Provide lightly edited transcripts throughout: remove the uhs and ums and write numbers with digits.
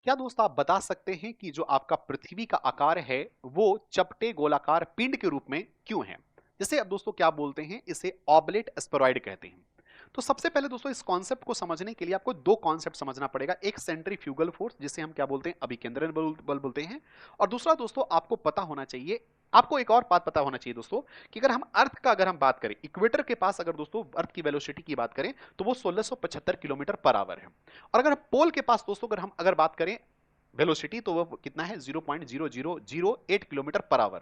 क्या दोस्त आप बता सकते हैं कि जो आपका पृथ्वी का आकार है वो चपटे गोलाकार पिंड के रूप में क्यों है? जिसे अब दोस्तों क्या बोलते हैं, इसे ऑबलेट एस्टेरॉयड कहते हैं। तो सबसे पहले दोस्तों इस कॉन्सेप्ट को समझने के लिए आपको दो कॉन्सेप्ट समझना पड़ेगा। एक सेंट्रीफ्यूगल फोर्स जिसे हम क्या बोलते हैं, अभिकेंद्रण बल बोलते हैं। और दूसरा दोस्तों आपको पता होना चाहिए, आपको एक और बात पता होना चाहिए दोस्तों, कि अगर हम बात करें इक्वेटर के पास, अगर दोस्तों अर्थ की वेलोसिटी की बात करें तो वो 1675 किलोमीटर पर आवर है। और अगर पोल के पास दोस्तों अगर बात करें वेलोसिटी, तो वो कितना है, 0.0008 किलोमीटर पर आवर।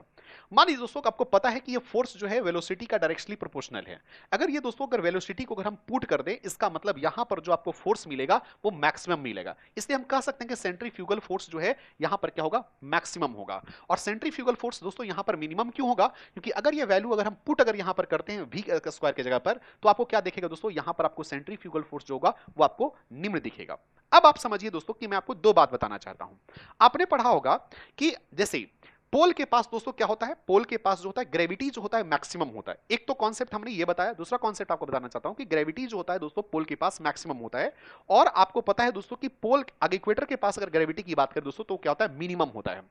मान लीजिए दोस्तों आपको पता है कि ये फोर्स जो है वेलोसिटी का डायरेक्टली प्रोपोर्शनल है। अगर वेलोसिटी को हम पुट कर दें, इसका मतलब यहां पर जो आपको फोर्स मिलेगा वो मैक्सिमम मिलेगा। इसलिए हम कह सकते हैं कि सेंट्रीफ्यूगल फोर्स जो है यहां पर क्या होगा, मैक्सिमम होगा। और सेंट्रीफ्यूगल फोर्स दोस्तों यहां पर मिनिमम क्यों होगा, क्योंकि अगर ये वैल्यू अगर हम पुट अगर यहां पर करते हैं वी स्क्वायर की जगह पर, तो आपको क्या दिखेगा दोस्तों, यहां पर आपको सेंट्रीफ्यूगल फोर्स जो होगा वो आपको निम्न दिखेगा। अब आप समझिए दोस्तों कि मैं आपको दो बात बताना चाहता हूं। आपने पढ़ा होगा कि जैसे पोल के पास दोस्तों क्या होता है, पोल के पास जो होता है ग्रेविटी जो होता है मैक्सिमम होता है। एक तो कॉन्सेप्ट हमने ये बताया, दूसरा कॉन्सेप्ट आपको बताना चाहता हूं कि ग्रेविटी जो होता है दोस्तों पोल के पास मैक्सिमम होता है। और आपको पता है दोस्तों कि पोल इक्वेटर के पास अगर ग्रेविटी की बात करें दोस्तों तो क्या होता है, मिनिमम होता है।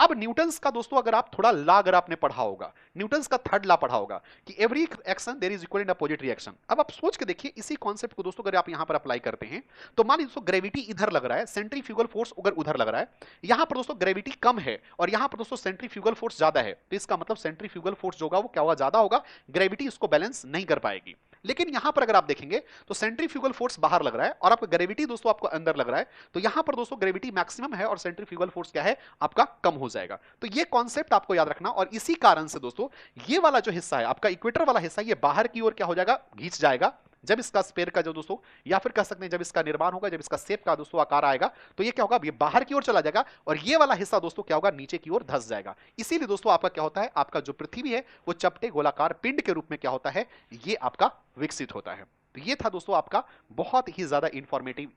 अब न्यूटन्स का दोस्तों अगर आप थोड़ा ला अगर आपने पढ़ा होगा, न्यूटन्स का थर्ड ला पढ़ा होगा कि every action there is equal in opposite reaction. अब आप सोच के देखिए इसी कॉन्सेप्ट को दोस्तों अगर आप यहां पर अप्लाई करते हैं, तो मान लीजिए दोस्तों ग्रेविटी इधर लग रहा है, सेंट्रीफ्यूगल फोर्स अगर उधर लग रहा है, यहां पर दोस्तों ग्रेविटी कम है और यहां पर दोस्तों सेंट्रीफ्यूगल फोर्स ज्यादा है, तो इसका मतलब सेंट्रीफ्यूगल फोर्स जो होगा वो क्या होगा, ज्यादा होगा। ग्रेविटी इसको बैलेंस नहीं कर पाएगी। लेकिन यहां पर अगर आप देखेंगे तो सेंट्रीफ्यूगल फोर्स बाहर लग रहा है और आपका ग्रेविटी दोस्तों आपको अंदर लग रहा है, तो यहां पर दोस्तों ग्रेविटी मैक्सिमम है और सेंट्रीफ्यूगल फोर्स क्या है, आपका कम हो जाएगा। तो ये कॉन्सेप्ट आपको याद रखना। और इसी कारण से दोस्तों ये वाला जो हिस्सा है आपका इक्वेटर वाला हिस्सा, ये बाहर की ओर क्या हो जाएगा, घिंच जाएगा। जब इसका स्पेयर का जो दोस्तों, या फिर कह सकते हैं जब इसका निर्माण होगा, जब इसका शेप का दोस्तों आकार आएगा, तो ये क्या होगा, ये बाहर की ओर चला जाएगा और ये वाला हिस्सा दोस्तों क्या होगा, नीचे की ओर धंस जाएगा। इसीलिए दोस्तों आपका क्या होता है, आपका जो पृथ्वी है वो चपटे गोलाकार पिंड के रूप में क्या होता है, ये आपका विकसित होता है। तो ये था दोस्तों आपका बहुत ही ज्यादा इंफॉर्मेटिव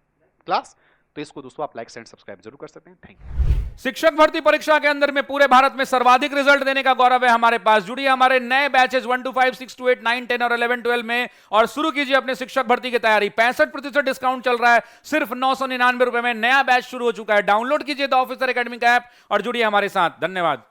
क्लास। तो इसको दोस्तों आप लाइक एंड सब्सक्राइब जरूर कर सकते हैं। Thank you. शिक्षक भर्ती परीक्षा के अंदर में पूरे भारत में सर्वाधिक रिजल्ट देने का गौरव है हमारे पास। जुड़िए हमारे नए बैचेस 1 to 5, 6 to 8, 9, 10 और 11, 12 में और शुरू कीजिए अपने शिक्षक भर्ती की तैयारी। 65% डिस्काउंट चल रहा है, सिर्फ 999 रुपए में नया बैच शुरू हो चुका है। डाउनलोड कीजिए द ऑफिसर एकेडमी का ऐप और जुड़िए हमारे साथ। धन्यवाद।